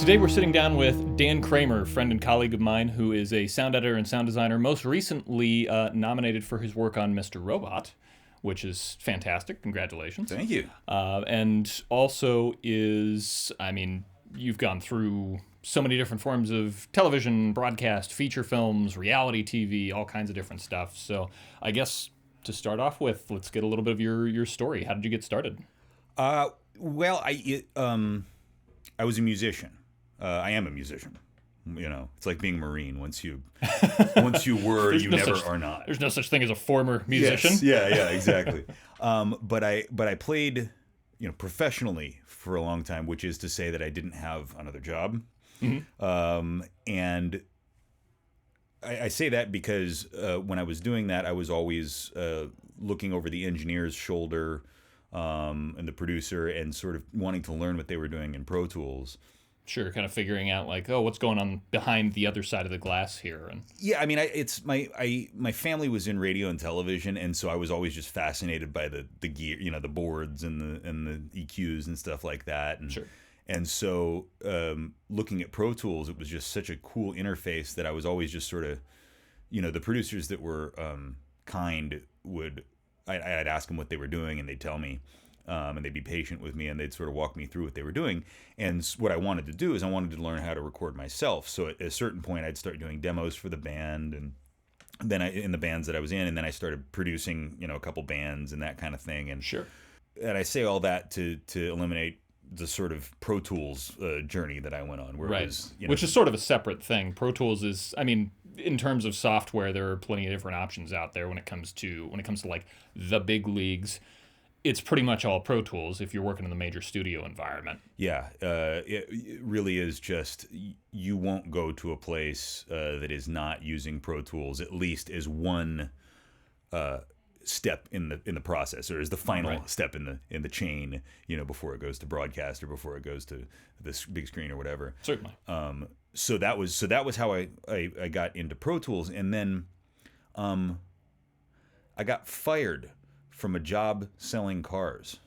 Today we're sitting down with Dan Kremer, friend and colleague of mine, who is a sound editor and sound designer, most recently nominated for his work on Mr. Robot, which is fantastic. Congratulations. Thank you. And also is, you've gone through so many different forms of television, broadcast, feature films, reality TV, all kinds of different stuff. So I guess to start off with, let's get a little bit of your story. How did you get started? I was a musician. I am a musician. You know, it's like being a Marine. Once you were, you never are not. There's no such thing as a former musician. Yes. Yeah, exactly. But I played, professionally for a long time, which is to say that I didn't have another job. Mm-hmm. And I say that because when I was doing that, I was always looking over the engineer's shoulder and the producer and sort of wanting to learn what they were doing in Pro Tools. Sure, kind of figuring out like, oh, what's going on behind the other side of the glass here, and yeah, it's my family was in radio and television, and so I was always just fascinated by the gear, the boards and the EQs and stuff like that, and sure. And so looking at Pro Tools, it was just such a cool interface that I was always just sort of, the producers that were kind I'd ask them what they were doing, and they'd tell me. And they'd be patient with me, and they'd sort of walk me through what they were doing. And what I wanted to do is I wanted to learn how to record myself. So at a certain point, I'd start doing demos for the band, and then in the bands that I was in, and then I started producing, a couple bands and that kind of thing. And sure. And I say all that to eliminate the sort of Pro Tools journey that I went on, where right. it was, which is sort of a separate thing. Pro Tools is, in terms of software, there are plenty of different options out there when it comes to like the big leagues. It's pretty much all Pro Tools if you're working in the major studio environment. Yeah, it really is just, you won't go to a place that is not using Pro Tools, at least as one step in the process, or as the final right. step in the chain, before it goes to broadcast or before it goes to this big screen or whatever. Certainly. So that was how I got into Pro Tools, and then I got fired from a job selling cars.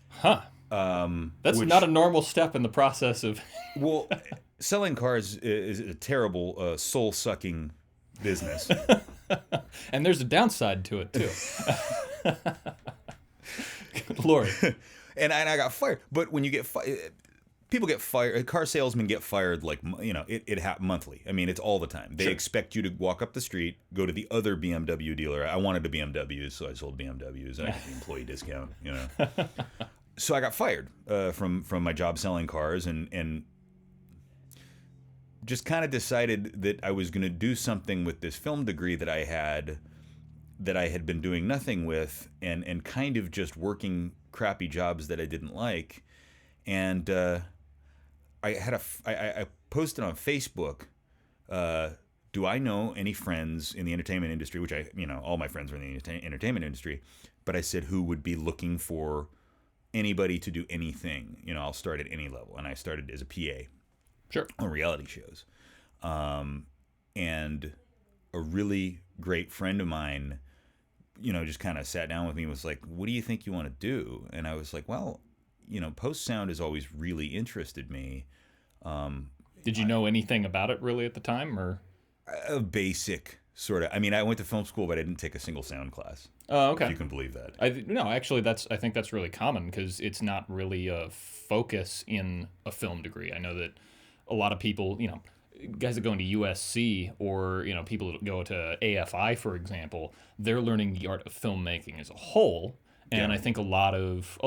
Huh. That's not a normal step in the process of... Well, selling cars is a terrible, soul-sucking business. And there's a downside to it, too. Good Lord. And I got fired. But when you get fired... People get fired. Car salesmen get fired it happens monthly. It's all the time. They expect you to walk up the street, go to the other BMW dealer. I wanted a BMW, so I sold BMWs. I got the employee discount. So I got fired from my job selling cars, and just kind of decided that I was going to do something with this film degree that I had been doing nothing with, and kind of just working crappy jobs that I didn't like, and. I posted on Facebook, do I know any friends in the entertainment industry, which all my friends are in the entertainment industry, but I said, who would be looking for anybody to do anything? I'll start at any level. And I started as a PA. Sure. On reality shows. And a really great friend of mine, just kind of sat down with me and was like, what do you think you want to do? And I was like, well, post sound has always really interested me. Did you know anything about it really at the time, or? A basic sort of. I went to film school, but I didn't take a single sound class. Oh, okay. If you can believe that. I think that's really common because it's not really a focus in a film degree. I know that a lot of people, guys that go into USC or, people that go to AFI, for example, they're learning the art of filmmaking as a whole. And yeah. I think a lot of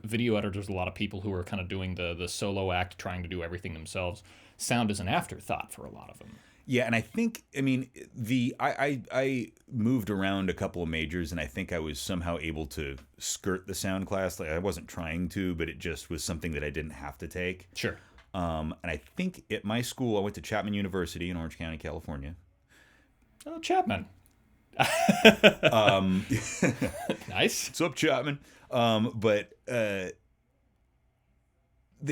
video editors, a lot of people who are kind of doing the solo act, trying to do everything themselves, sound is an afterthought for a lot of them. Yeah, and I think, I moved around a couple of majors, and I think I was somehow able to skirt the sound class. Like, I wasn't trying to, but it just was something that I didn't have to take. Sure. And I think at my school, I went to Chapman University in Orange County, California. Oh, Chapman. Nice. What's up, Chapman? But they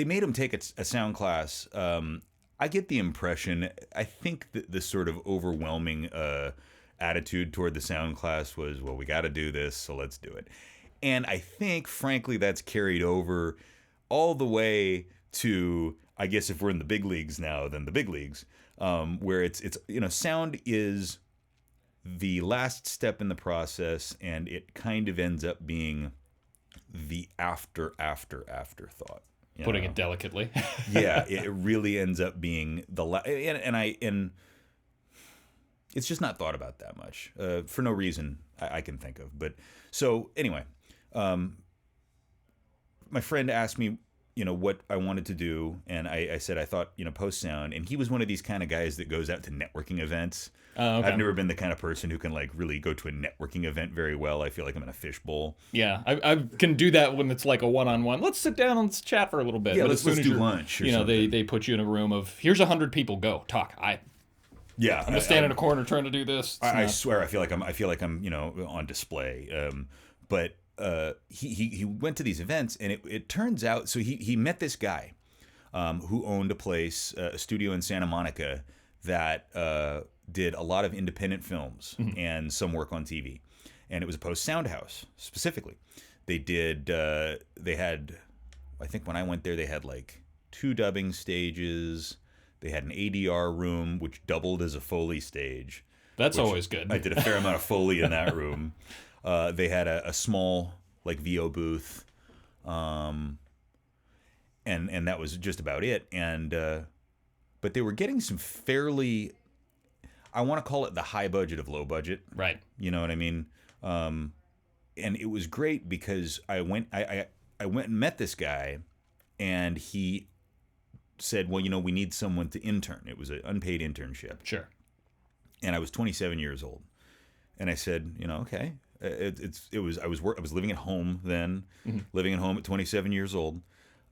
made him take a sound class. I get the impression, I think that the sort of overwhelming attitude toward the sound class was, well, we got to do this, so let's do it. And I think, frankly, that's carried over all the way to I guess if we're in the big leagues now, then the big leagues, where it's sound is the last step in the process, and it kind of ends up being the afterthought. Putting it delicately. Yeah, it really ends up being and it's just not thought about that much for no reason I can think of. But so anyway, my friend asked me, what I wanted to do, and I said I thought, post sound, and he was one of these kind of guys that goes out to networking events. Okay. I've never been the kind of person who can like really go to a networking event very well. I feel like I'm in a fishbowl. Yeah, I can do that when it's like a one-on-one. Let's sit down and let's chat for a little bit. Yeah, but let's do lunch. Or something. they put you in a room of here's 100 people, go talk. I'm gonna stand in a corner trying to do this. I swear, I feel like I'm on display. But he went to these events, and it turns out, so he met this guy who owned a place, a studio in Santa Monica that did a lot of independent films and some work on TV, and it was a post sound house specifically. They had, I think when I went there, they had like 2 dubbing stages. They had an ADR room which doubled as a Foley stage. That's always good. I did a fair amount of Foley in that room. They had a small like VO booth, and that was just about it. And but they were getting some fairly, I want to call it the high budget of low budget. Right. You know what I mean? And it was great because I went and met this guy, and he said, well, we need someone to intern. It was an unpaid internship. Sure. And I was 27 years old. And I said, okay. I was living at home then, living at home at 27 years old,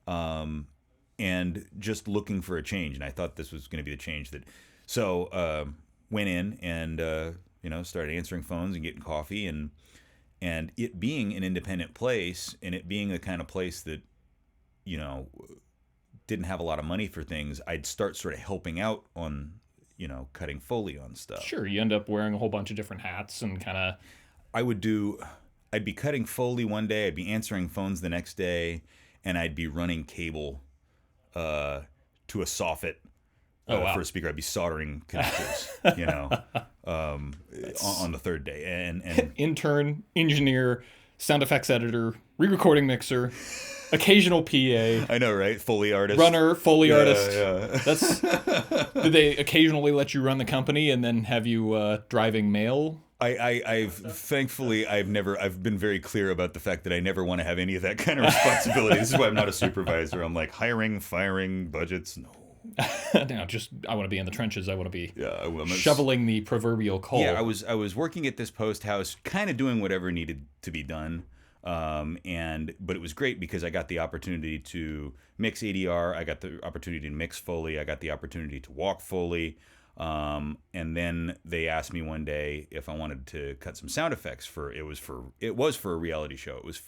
and just looking for a change. And I thought this was going to be the change so went in and started answering phones and getting coffee, and it being an independent place, and it being the kind of place that didn't have a lot of money for things, I'd start sort of helping out on cutting Foley on stuff. Sure, you end up wearing a whole bunch of different hats and kind of. I'd be cutting Foley one day, I'd be answering phones the next day, and I'd be running cable to a soffit for a speaker. I'd be soldering connectors, on the third day. And intern, engineer, sound effects editor, re-recording mixer, occasional PA. I know, right? Foley artist. Runner, Foley artist. Yeah. Did they occasionally let you run the company and then have you driving mail? I've thankfully I've been very clear about the fact that I never want to have any of that kind of responsibility. This is why I'm not a supervisor. I'm like hiring, firing, budgets. No. No, I want to be in the trenches. I want to be I'm shoveling the proverbial coal. Yeah, I was working at this post house, kind of doing whatever needed to be done. But it was great because I got the opportunity to mix ADR. I got the opportunity to mix Foley. I got the opportunity to walk Foley. And then they asked me one day if I wanted to cut some sound effects it was for a reality show. It was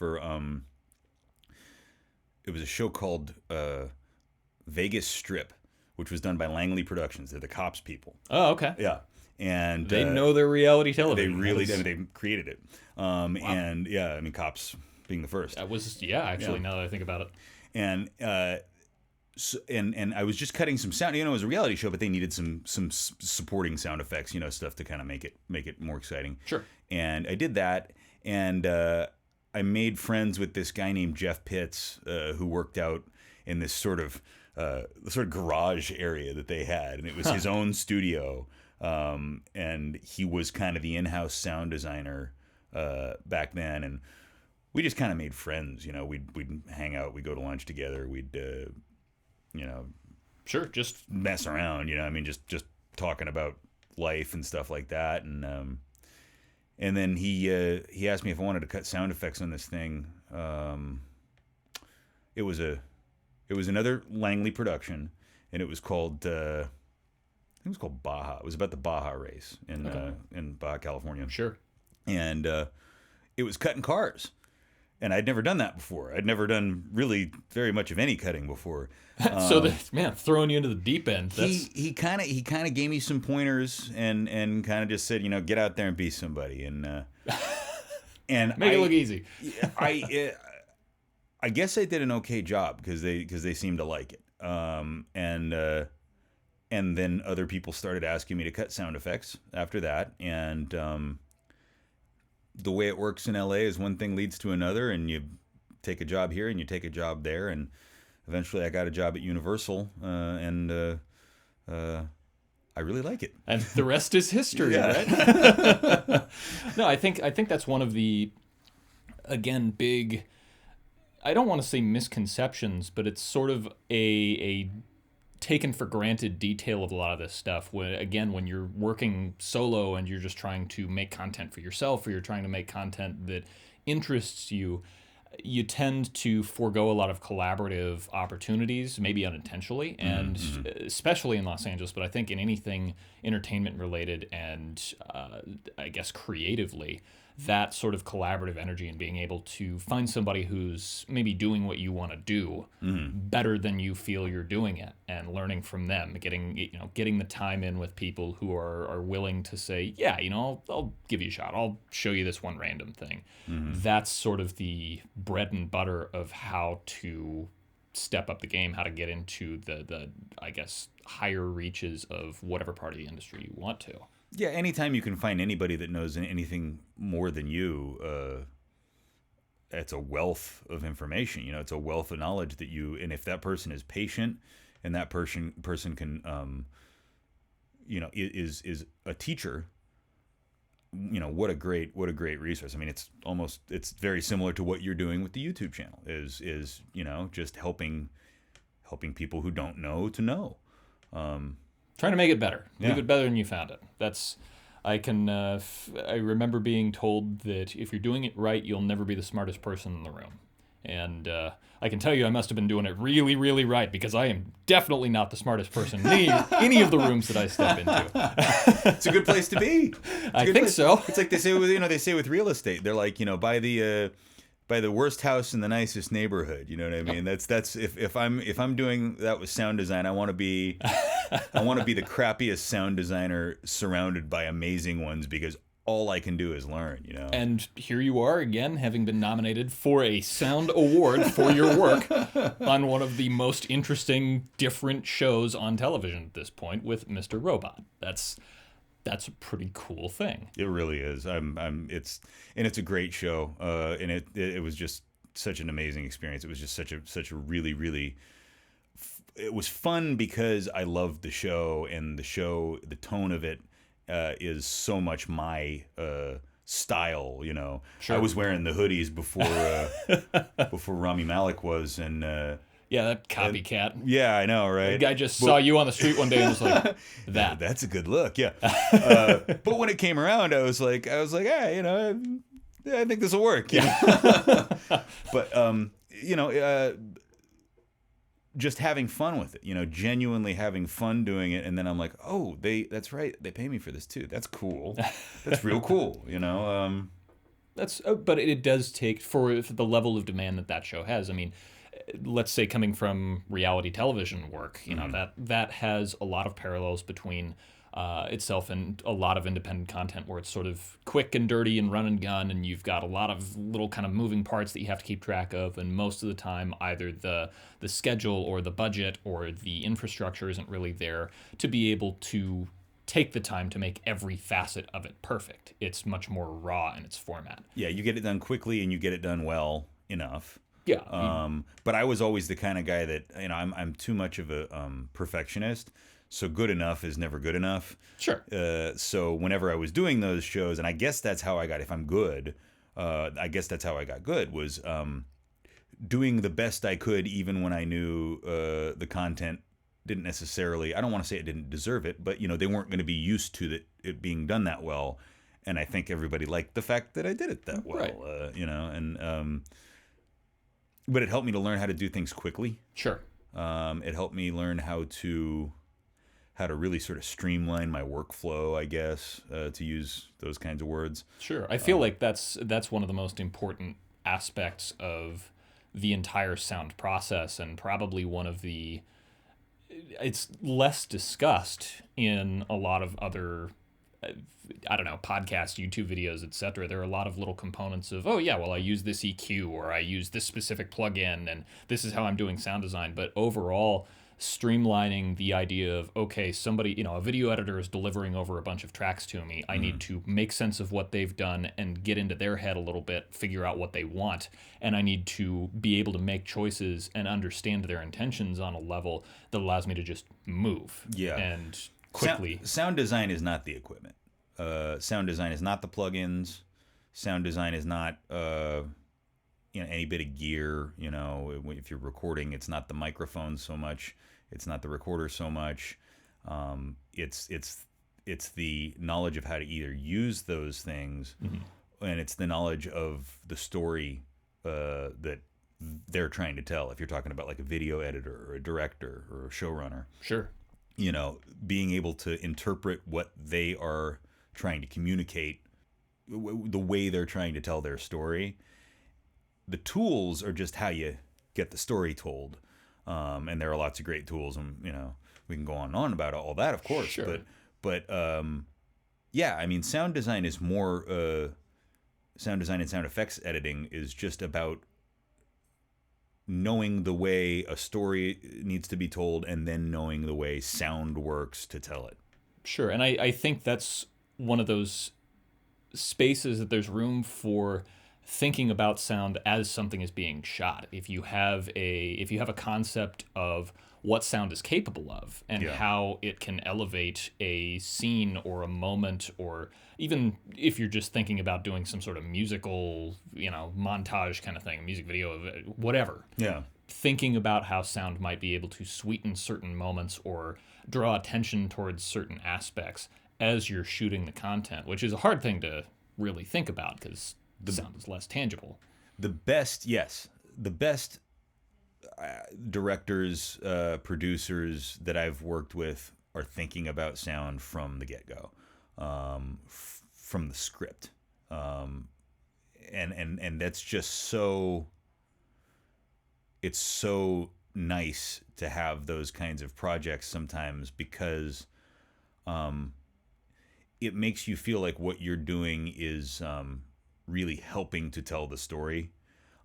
a show called Vegas Strip, which was done by Langley Productions. They're the Cops people. Oh, okay. Yeah. And they know their reality television. They really did. They created it. Wow. And yeah, Cops being the first. That was actually now that I think about it. And and I was just cutting some sound. It was a reality show, but they needed some supporting sound effects, stuff to kind of make it more exciting. Sure. And I did that, and I made friends with this guy named Jeff Pitts, who worked out in this sort of garage area that they had, and it was his own studio. And he was kind of the in-house sound designer back then, and we just kind of made friends. We'd hang out, we'd go to lunch together, we'd sure, just mess around. Just talking about life and stuff like that. And then he asked me if I wanted to cut sound effects on this thing. It was another Langley production, and it was called. It was called Baja. It was about the Baja race in Baja, California. Sure. And it was cutting cars. And I'd never done that before. I'd never done really very much of any cutting before. So, throwing you into the deep end. He kind of gave me some pointers and kind of just said, get out there and be somebody. And make it look easy. I guess I did an okay job because they seemed to like it. And then other people started asking me to cut sound effects after that. And the way it works in LA is one thing leads to another, and you take a job here and you take a job there, and eventually I got a job at Universal, and I really like it. And the rest is history, right? No, I think that's one of the, again, big, I don't want to say misconceptions, but it's sort of a taken for granted detail of a lot of this stuff. When you're working solo and you're just trying to make content for yourself, or you're trying to make content that interests you, you tend to forego a lot of collaborative opportunities, maybe unintentionally, and especially in Los Angeles, but I think in anything entertainment related and I guess creatively, that sort of collaborative energy and being able to find somebody who's maybe doing what you want to do better than you feel you're doing it, and learning from them, getting the time in with people who are willing to say, yeah, I'll give you a shot. I'll show you this one random thing. That's sort of the bread and butter of how to step up the game, how to get into the I guess higher reaches of whatever part of the industry you want to. Yeah, anytime you can find anybody that knows anything more than you, it's a wealth of information. It's a wealth of knowledge that and if that person is patient, and that person can, is a teacher, what a great resource. I mean, it's very similar to what you're doing with the YouTube channel. Is just helping people who don't know to know. Trying to make it better. Yeah. Leave it better than you found it. I remember being told that if you're doing it right, you'll never be the smartest person in the room. And I can tell you I must have been doing it really, really right, because I am definitely not the smartest person in any of the rooms that I step into. It's a good place to be. I think so. It's like they say with real estate. They're like, buy the worst house in the nicest neighborhood. You know what I mean? That's if I'm doing that with sound design, I want to be the crappiest sound designer surrounded by amazing ones, because all I can do is learn, And here you are again, having been nominated for a sound award for your work on one of the most interesting, different shows on television at this point with Mr. Robot. That's a pretty cool thing. It really is. It's a great show. And it was just such an amazing experience. It was just such a really, really, it was fun because I loved the show, and the tone of it is so much my style. Sure. I was wearing the hoodies before Rami Malek was, and yeah, that copycat. Yeah, I know, right? The guy just saw you on the street one day and was like, that. That's a good look, yeah. But when it came around, I was like, hey, I think this will work. Yeah. But just having fun with it, genuinely having fun doing it, and then I'm like, oh, that's right, they pay me for this too. That's cool. That's real cool. But it does take, for the level of demand that show has. I mean, let's say coming from reality television work, that has a lot of parallels between itself and a lot of independent content, where it's sort of quick and dirty and run and gun, and you've got a lot of little kind of moving parts that you have to keep track of, and most of the time either the schedule or the budget or the infrastructure isn't really there to be able to take the time to make every facet of it perfect. It's much more raw in its format. Yeah, you get it done quickly and you get it done well enough. Yeah. But I was always the kind of guy that, I'm too much of a perfectionist. So good enough is never good enough. Sure. So whenever I was doing those shows, and I guess that's how I got, if I'm good, I guess that's how I got good, was doing the best I could, even when I knew the content didn't necessarily, I don't want to say it didn't deserve it, but, they weren't going to be used to it being done that well. And I think everybody liked the fact that I did it that well, right. But it helped me to learn how to do things quickly. Sure. It helped me learn how to really sort of streamline my workflow, I guess, to use those kinds of words. Sure. I feel like that's one of the most important aspects of the entire sound process, and probably one of the, it's less discussed in a lot of other, I don't know, podcasts, YouTube videos, etc. There are a lot of little components of, oh yeah, well, I use this EQ, or I use this specific plugin, and this is how I'm doing sound design. But overall, streamlining the idea of, okay, somebody, a video editor is delivering over a bunch of tracks to me. I need to make sense of what they've done and get into their head a little bit, figure out what they want. And I need to be able to make choices and understand their intentions on a level that allows me to just move. Yeah. And quickly. Sound design is not the equipment. Sound design is not the plugins. Sound design is not any bit of gear. If you're recording, it's not the microphone so much. It's not the recorder so much. It's the knowledge of how to either use those things, and it's the knowledge of the story that they're trying to tell. If you're talking about like a video editor or a director or a showrunner, Sure. Being able to interpret what they are trying to communicate, the way they're trying to tell their story. The tools are just how you get the story told. And there are lots of great tools, and, we can go on and on about all that, of course. Sure. But yeah, I mean, sound design is more, sound design and sound effects editing is just about knowing the way a story needs to be told and then knowing the way sound works to tell it. Sure. And I think that's one of those spaces that there's room for thinking about sound as something is being shot. If you have a concept of what sound is capable of and how it can elevate a scene or a moment, or even if you're just thinking about doing some sort of musical, montage kind of thing, music video of whatever. Yeah. Thinking about how sound might be able to sweeten certain moments or draw attention towards certain aspects as you're shooting the content, which is a hard thing to really think about because the sound is less tangible. The best directors, producers that I've worked with are thinking about sound from the get-go, from the script, and that's just so. It's so nice to have those kinds of projects sometimes because it makes you feel like what you're doing is really helping to tell the story.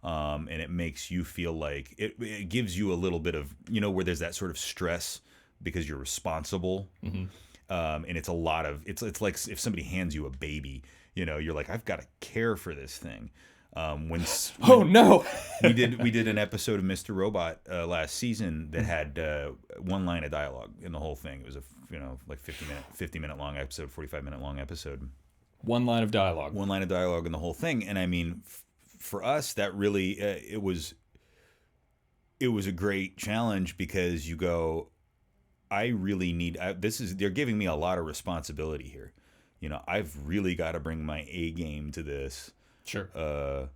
And it makes you feel like it gives you a little bit of, where there's that sort of stress because you're responsible. Mm-hmm. And it's a lot of, it's like if somebody hands you a baby, you're like, I've got to care for this thing. Oh no, we did an episode of Mr. Robot last season that had one line of dialogue in the whole thing. It was a 50 minute long episode, 45-minute long episode. One line of dialogue in the whole thing. And I mean, for us, that really it was a great challenge because you go, I really need they're giving me a lot of responsibility here. I've really got to bring my A game to this. Sure.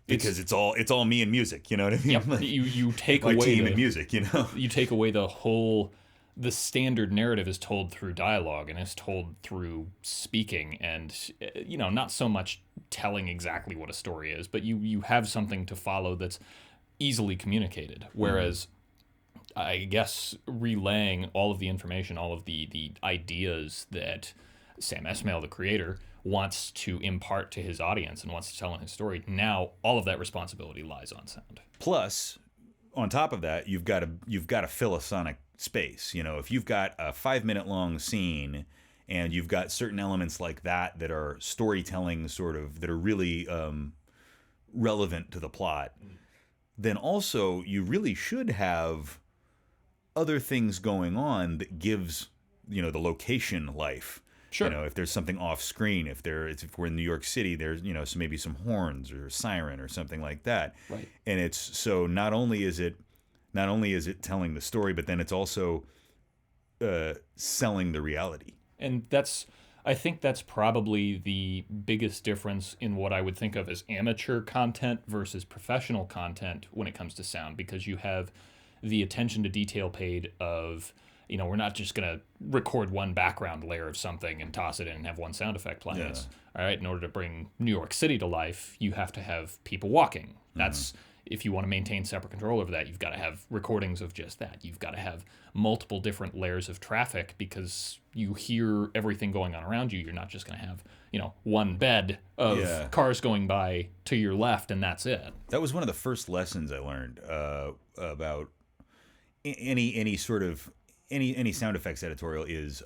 Because it's all me and music, you know what I mean? Yep. Like, you take my away team and music, You take away the standard narrative is told through dialogue and is told through speaking, and not so much telling exactly what a story is, but you have something to follow that's easily communicated. Whereas I guess relaying all of the information, all of the ideas that Sam Esmail, the creator, wants to impart to his audience and wants to tell in his story, now all of that responsibility lies on sound. Plus, on top of that, you've got to fill a sonic space. If you've got a 5-minute long scene and you've got certain elements like that are storytelling sort of, that are really relevant to the plot, then also you really should have other things going on that gives, the location life. Sure. If there's something off screen, if we're in New York City, there's, so maybe some horns or a siren or something like that. Right. And it's so not only is it telling the story, but then it's also selling the reality. And I think that's probably the biggest difference in what I would think of as amateur content versus professional content when it comes to sound, because you have the attention to detail paid of, we're not just going to record one background layer of something and toss it in and have one sound effect playing. Yeah. All right, in order to bring New York City to life, you have to have people walking. That's if you want to maintain separate control over that, you've got to have recordings of just that. You've got to have multiple different layers of traffic because you hear everything going on around you. You're not just going to have, one bed of cars going by to your left and that's it. That was one of the first lessons I learned about any sort of any sound effects editorial is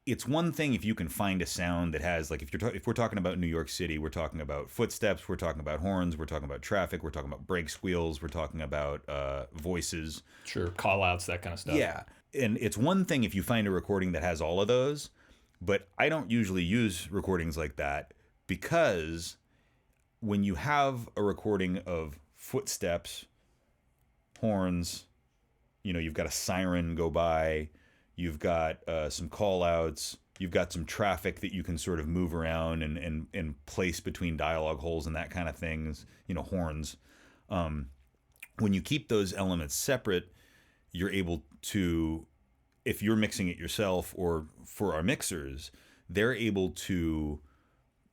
it's one thing if you can find a sound that has, like, if we're talking about New York City, we're talking about footsteps, we're talking about horns, we're talking about traffic, we're talking about brake squeals, we're talking about voices. Sure, call outs, that kind of stuff. Yeah. And it's one thing if you find a recording that has all of those, but I don't usually use recordings like that, because when you have a recording of footsteps, horns, you've got a siren go by, you've got some call outs, you've got some traffic that you can sort of move around and place between dialogue holes and that kind of things, horns. When you keep those elements separate, you're able to, if you're mixing it yourself or for our mixers, they're able to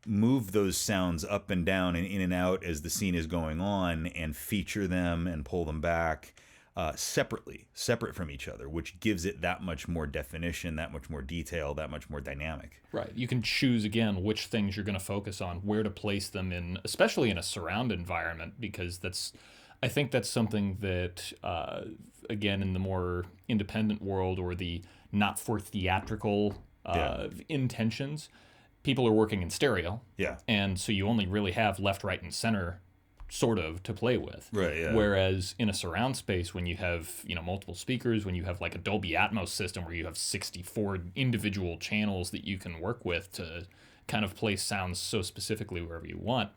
move those sounds up and down and in and out as the scene is going on, and feature them and pull them back separate from each other, which gives it that much more definition, that much more detail, that much more dynamic. Right. You can choose, again, which things you're going to focus on, where to place them in, especially in a surround environment, because I think that's something that, again, in the more independent world or the not for theatrical intentions, people are working in stereo. Yeah. And so you only really have left, right, and center sort of to play with. Right, yeah. Whereas in a surround space, when you have, multiple speakers, when you have like a Dolby Atmos system where you have 64 individual channels that you can work with to kind of place sounds so specifically wherever you want,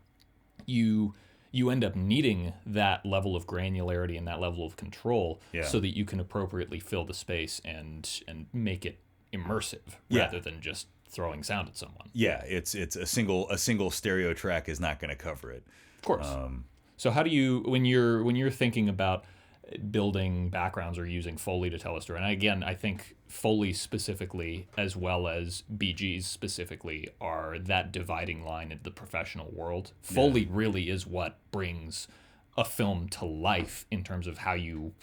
you end up needing that level of granularity and that level of control so that you can appropriately fill the space and make it immersive rather than just throwing sound at someone. Yeah, it's a single stereo track is not going to cover it. Of course. So how do you, when you're thinking about building backgrounds or using Foley to tell a story, and again, I think Foley specifically, as well as BGs specifically, are that dividing line in the professional world. Foley really is what brings a film to life in terms of how you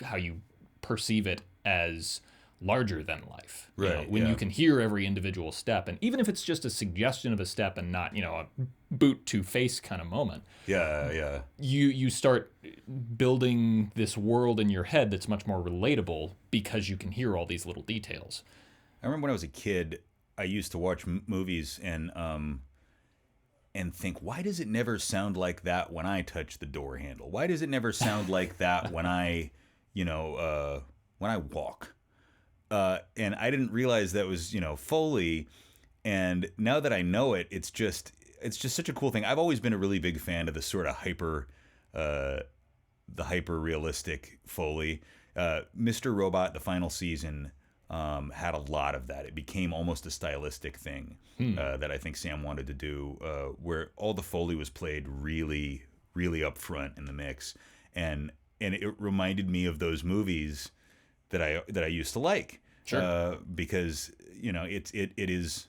perceive it as larger than life. Right. When you can hear every individual step, and even if it's just a suggestion of a step and not, a boot to face kind of moment. Yeah. You start building this world in your head that's much more relatable because you can hear all these little details. I remember when I was a kid, I used to watch movies and think, why does it never sound like that when I touch the door handle? Why does it never sound like that when I, when I walk? And I didn't realize that was, Foley. And now that I know it, it's just such a cool thing. I've always been a really big fan of the sort of the hyper realistic Foley. Mr. Robot, the final season, had a lot of that. It became almost a stylistic thing that I think Sam wanted to do, where all the Foley was played really, really up front in the mix. And it reminded me of those movies that I used to like. Sure. Because it is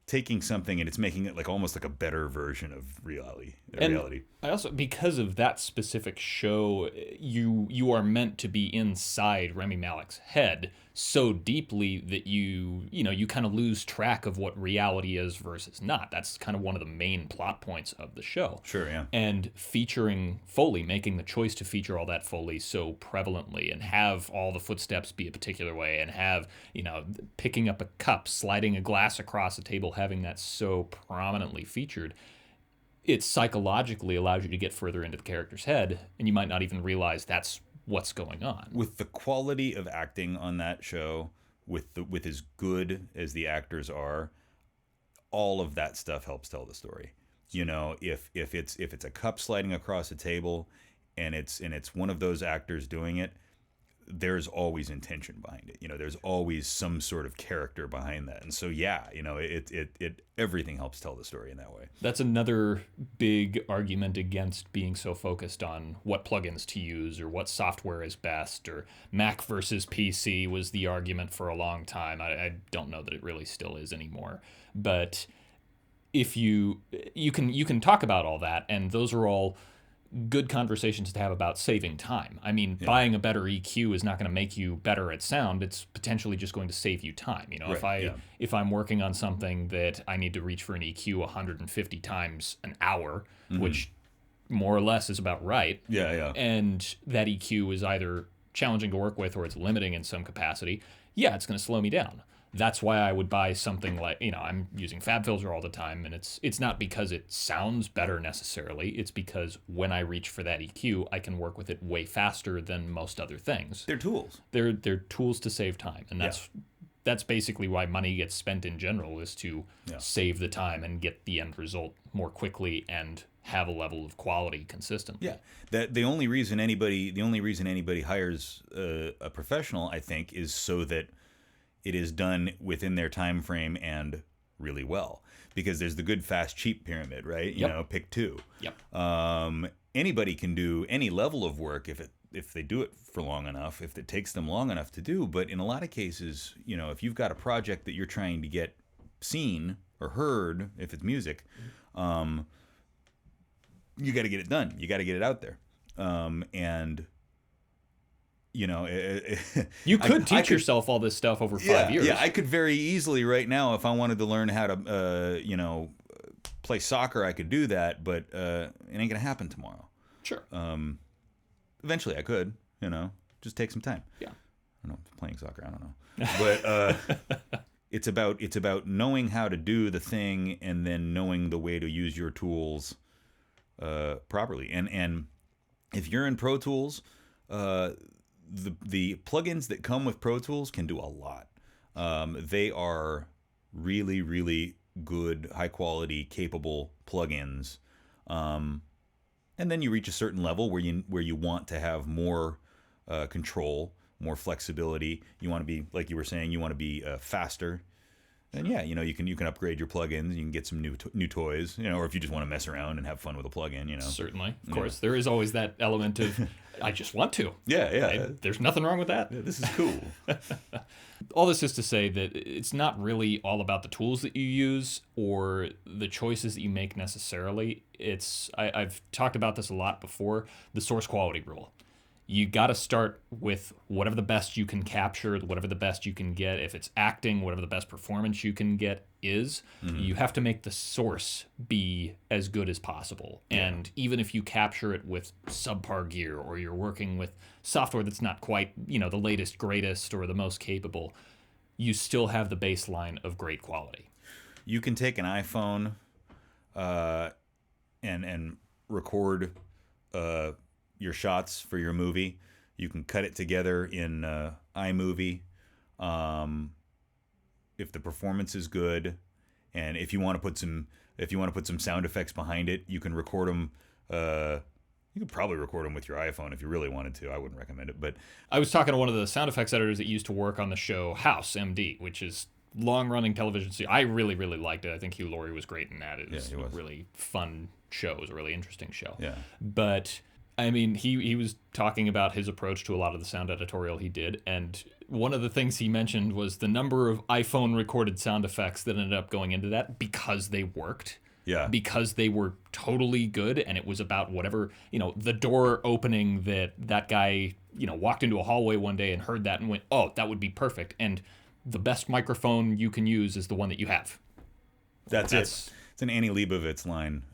taking something and it's making it like almost like a better version of reality. I also, because of that specific show, you are meant to be inside Rami Malek's head so deeply that you kind of lose track of what reality is versus not. That's kind of one of the main plot points of the show. Sure, yeah. And featuring Foley, making the choice to feature all that Foley so prevalently and have all the footsteps be a particular way and have, picking up a cup, sliding a glass across a table, having that so prominently featured, it psychologically allows you to get further into the character's head, and you might not even realize that's what's going on. With the quality of acting on that show, with as good as the actors are, all of that stuff helps tell the story. If it's a cup sliding across a table, and it's one of those actors doing it, there's always intention behind it. There's always some sort of character behind that. And so, it everything helps tell the story in that way. That's another big argument against being so focused on what plugins to use or what software is best, or Mac versus PC was the argument for a long time. I don't know that it really still is anymore. But if you can talk about all that, and those are all good conversations to have about saving time. I mean, buying a better EQ is not going to make you better at sound. It's potentially just going to save you time. If I'm working on something that I need to reach for an EQ 150 times an hour, which more or less is about right. Yeah, yeah. And that EQ is either challenging to work with or it's limiting in some capacity, yeah, it's going to slow me down. That's why I would buy something like, I'm using FabFilter all the time, and it's not because it sounds better necessarily. It's because when I reach for that EQ, I can work with it way faster than most other things. They're tools. They're tools to save time, and that's basically why money gets spent in general, is to save the time and get the end result more quickly and have a level of quality consistently. Yeah, the only reason anybody hires a professional, I think, is so that it is done within their time frame and really well. Because there's the good, fast, cheap pyramid, right? Pick two. Yep. Anybody can do any level of work if they do it for long enough, if it takes them long enough to do. But in a lot of cases, if you've got a project that you're trying to get seen or heard, if it's music, you got to get it done. You got to get it out there. You could teach yourself all this stuff over 5 years. Yeah, I could very easily right now, if I wanted to learn how to, play soccer, I could do that, but it ain't gonna happen tomorrow. Sure. Eventually, I could, just take some time. Yeah. I don't know, playing soccer, I don't know, but it's about knowing how to do the thing and then knowing the way to use your tools properly. And if you're in Pro Tools, the plugins that come with Pro Tools can do a lot. They are really, really good, high quality, capable plugins. And then you reach a certain level where you want to have more control, more flexibility. You want to be, like you were saying, you want to be faster. And you can upgrade your plugins. You can get some new toys, or if you just want to mess around and have fun with a plugin, Certainly, of course, there is always that element of I just want to. Yeah. There's nothing wrong with that. Yeah, this is cool. All this is to say that it's not really all about the tools that you use or the choices that you make necessarily. I've talked about this a lot before, the source quality rule. You got to start with whatever the best you can capture, whatever the best you can get. If it's acting, whatever the best performance you can get is. Mm-hmm. You have to make the source be as good as possible. Yeah. And even if you capture it with subpar gear, or you're working with software that's not quite, the latest, greatest, or the most capable, you still have the baseline of great quality. You can take an iPhone and record your shots for your movie. You can cut it together in iMovie. If the performance is good, and if you want to put some sound effects behind it, you can record them. You could probably record them with your iPhone if you really wanted to. I wouldn't recommend it, but I was talking to one of the sound effects editors that used to work on the show House MD, which is long-running television series. I really, really liked it. I think Hugh Laurie was great in that. It was a really fun show. It was a really interesting show. Yeah, but I mean, he was talking about his approach to a lot of the sound editorial he did, and one of the things he mentioned was the number of iPhone recorded sound effects that ended up going into that because they worked. Yeah. Because they were totally good, and it was about whatever, the door opening that guy, walked into a hallway one day and heard that and went, oh, that would be perfect. And the best microphone you can use is the one that you have. That's it. It's an Annie Leibovitz line.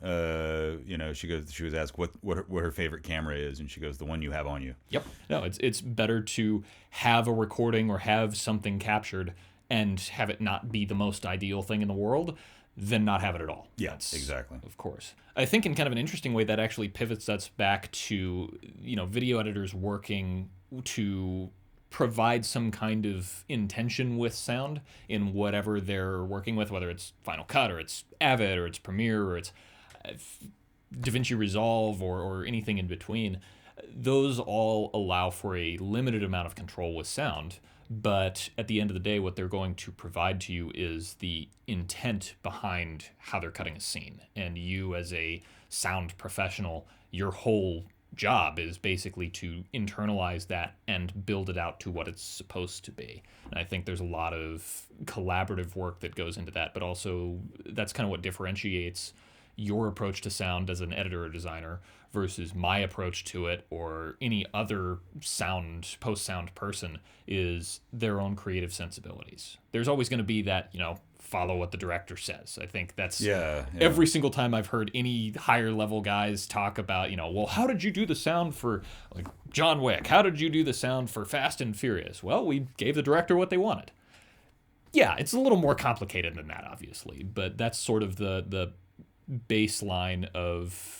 She was asked what her favorite camera is, and she goes, the one you have on you. Yep. No, it's better to have a recording or have something captured and have it not be the most ideal thing in the world than not have it at all. Yeah, exactly. Of course. I think in kind of an interesting way that actually pivots us back to, video editors working to provide some kind of intention with sound in whatever they're working with, whether it's Final Cut or it's Avid or it's Premiere or it's DaVinci Resolve or anything in between. Those all allow for a limited amount of control with sound, but at the end of the day, what they're going to provide to you is the intent behind how they're cutting a scene. And you, as a sound professional, your whole job is basically to internalize that and build it out to what it's supposed to be. And I think there's a lot of collaborative work that goes into that, but also that's kind of what differentiates your approach to sound as an editor or designer versus my approach to it or any other post-sound person is their own creative sensibilities. There's always going to be that, follow what the director says. I think that's Yeah. every single time I've heard any higher level guys talk about, well, how did you do the sound for like John Wick? How did you do the sound for Fast and Furious? Well, we gave the director what they wanted. Yeah, it's a little more complicated than that, obviously, but that's sort of the baseline of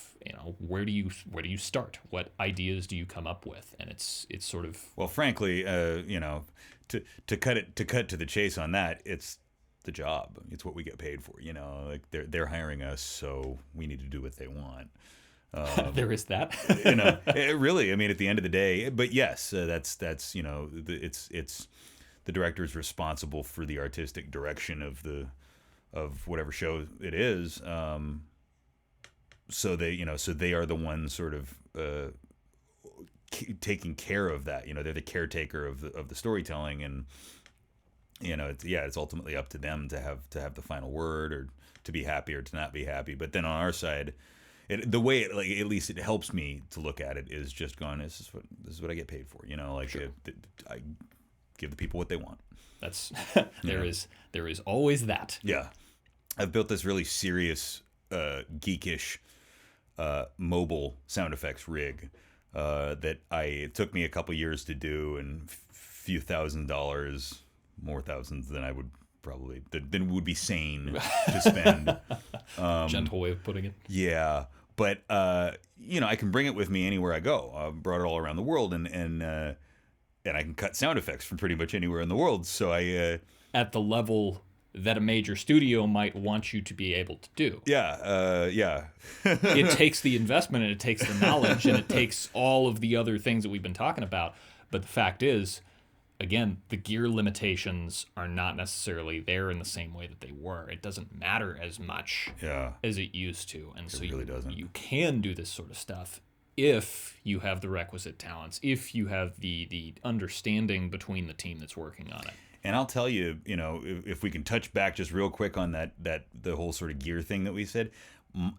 where do you start? What ideas do you come up with? And it's sort of, well, frankly, to cut to the chase on that, it's the job. It's what we get paid for. Like they're hiring us, so we need to do what they want. there is that. It really. I mean, at the end of the day, but yes, that's it's the director's responsible for the artistic direction of whatever show it is. So they are the ones sort of taking care of that. They're the caretaker of the storytelling, and it's ultimately up to them to have the final word, or to be happy or to not be happy. But then on our side, the way at least it helps me to look at it is just going, this is what I get paid for. Sure. I give the people what they want. That's there is always that. Yeah, I've built this really serious geekish mobile sound effects rig that it took me a couple years to do, and few $1,000s, more thousands than I would probably than would be sane to spend. Gentle way of putting it. Yeah, but I can bring it with me anywhere I go. I brought it all around the world, and I can cut sound effects from pretty much anywhere in the world. So at the level that a major studio might want you to be able to do. Yeah. It takes the investment, and it takes the knowledge, and it takes all of the other things that we've been talking about. But the fact is, again, the gear limitations are not necessarily there in the same way that they were. It doesn't matter as much as it used to. And so really doesn't. You can do this sort of stuff if you have the requisite talents, if you have the understanding between the team that's working on it. And I'll tell you, if we can touch back just real quick on that the whole sort of gear thing that we said,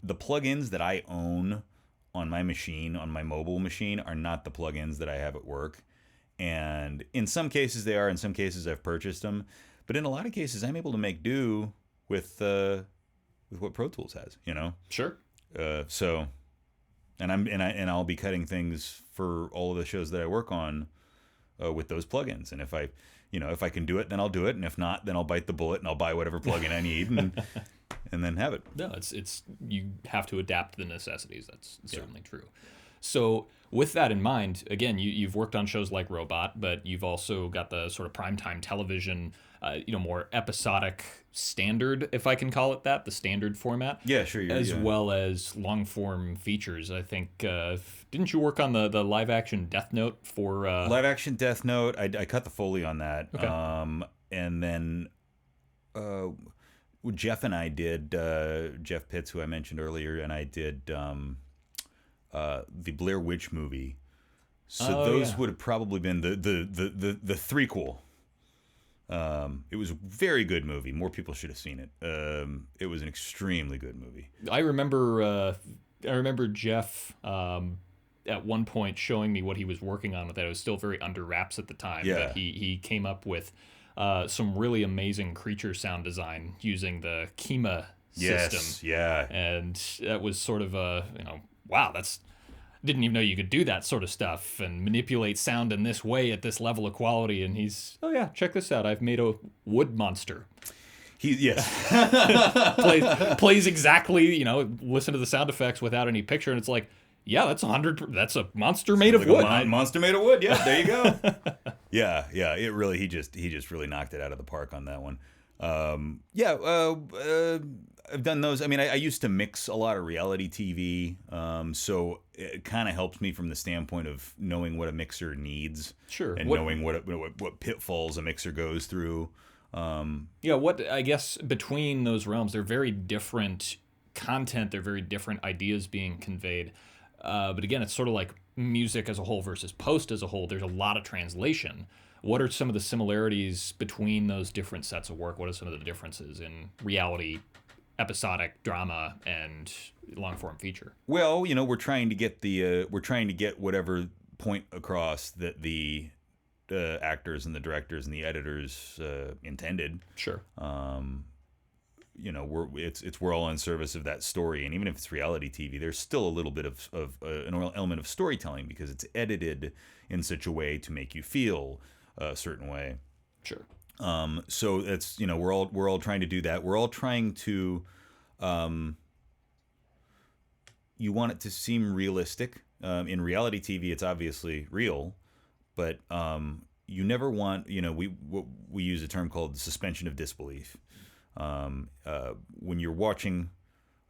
the plugins that I own on my machine, on my mobile machine, are not the plugins that I have at work. And in some cases they are, in some cases I've purchased them, but in a lot of cases I'm able to make do with what Pro Tools has. Sure. So, and I'll be cutting things for all of the shows that I work on with those plugins. And if I can do it, then I'll do it, and if not, then I'll bite the bullet and I'll buy whatever plugin I need and then have it. No, it's you have to adapt to the necessities. That's certainly true. So with that in mind, again, you've worked on shows like Robot, but you've also got the sort of primetime television, more episodic standard, if I can call it that, the standard format. Yeah, sure. As well as long form features. I think, didn't you work on the live action Death Note for... Live action Death Note, I cut the Foley on that. Okay. And then Jeff and I did, Jeff Pitts, who I mentioned earlier, and I did the Blair Witch movie. So those would have probably been the threequel. It was a very good movie. More people should have seen it. It was an extremely good movie. I remember Jeff at one point showing me what he was working on with that. It was still very under wraps at the time. Yeah. But he came up with some really amazing creature sound design using the Kima system. Yes, yeah. And that was sort of wow, didn't even know you could do that sort of stuff and manipulate sound in this way at this level of quality. And he's, check this out. I've made a wood monster. Yes. plays exactly, listen to the sound effects without any picture. And it's like, yeah, that's a monster made of wood. Monster made of wood. Yeah, there you go. Yeah. It really, he just really knocked it out of the park on that one. I've done those. I mean, I used to mix a lot of reality TV, so it kind of helps me from the standpoint of knowing what a mixer needs, sure, and knowing what pitfalls a mixer goes through. What I guess between those realms, they're very different content. They're very different ideas being conveyed. But again, it's sort of like music as a whole versus post as a whole. There's a lot of translation. What are some of the similarities between those different sets of work? What are some of the differences in reality, episodic drama, and long form feature? Well, we're trying to get whatever point across that the actors and the directors and the editors intended. Sure. we're all in service of that story. And even if it's reality TV, there's still a little bit of an element of storytelling because it's edited in such a way to make you feel a certain way. Sure. So it's, we're all trying to do that. We're all trying to, you want it to seem realistic. In reality TV, it's obviously real, but you never want, we use a term called suspension of disbelief. When you're watching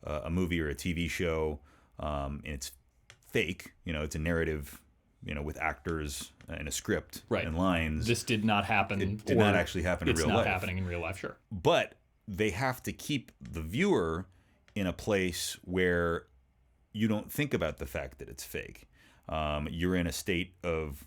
a movie or a TV show, and it's fake, it's a narrative, with actors and a script and lines. This did not happen. It did not actually happen in real life. It's not happening in real life, sure. But they have to keep the viewer in a place where you don't think about the fact that it's fake. You're in a state of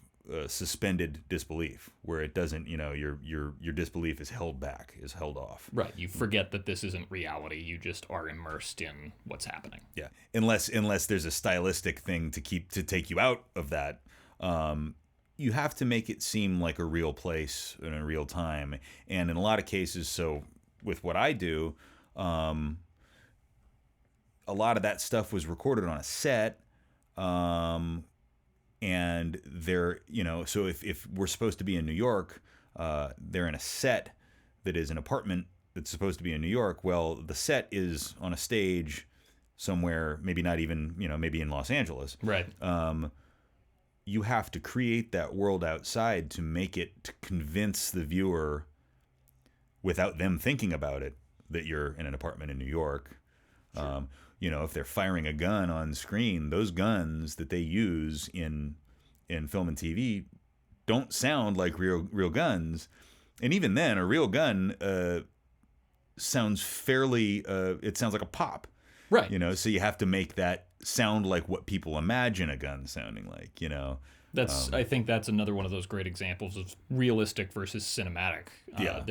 suspended disbelief where it doesn't, your disbelief is held back, is held off. Right. You forget that this isn't reality. You just are immersed in what's happening. Yeah. Unless there's a stylistic thing to take you out of that. You have to make it seem like a real place in a real time. And in a lot of cases, so with what I do, a lot of that stuff was recorded on a set. And they're, so if we're supposed to be in New York, they're in a set that is an apartment that's supposed to be in New York. Well, the set is on a stage somewhere, maybe not even, maybe in Los Angeles. Right. You have to create that world outside to make it, to convince the viewer without them thinking about it that you're in an apartment in New York. Sure. If they're firing a gun on screen, those guns that they use in film and TV don't sound like real guns. And even then, a real gun sounds fairly, it sounds like a pop. Right. So you have to make that sound like what people imagine a gun sounding like, That's I think that's another one of those great examples of realistic versus cinematic. Yeah.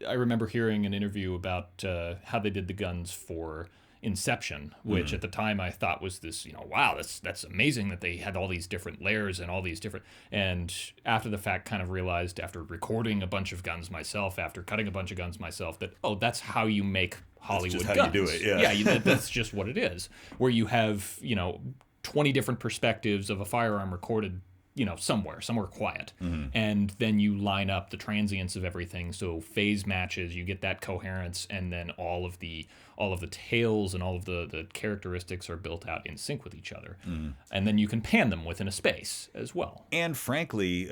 I remember hearing an interview about how they did the guns for Inception, which at the time I thought was this, wow, that's amazing that they had all these different layers and all these different, and after the fact kind of realized after recording a bunch of guns myself, after cutting a bunch of guns myself, that, that's how you make Hollywood guns. That's just how you do it, yeah. Yeah, that's just what it is, where you have, 20 different perspectives of a firearm recorded somewhere quiet. Mm-hmm. And then you line up the transients of everything. So phase matches, you get that coherence, and then all of the tales and all of the characteristics are built out in sync with each other. Mm-hmm. And then you can pan them within a space as well. And frankly,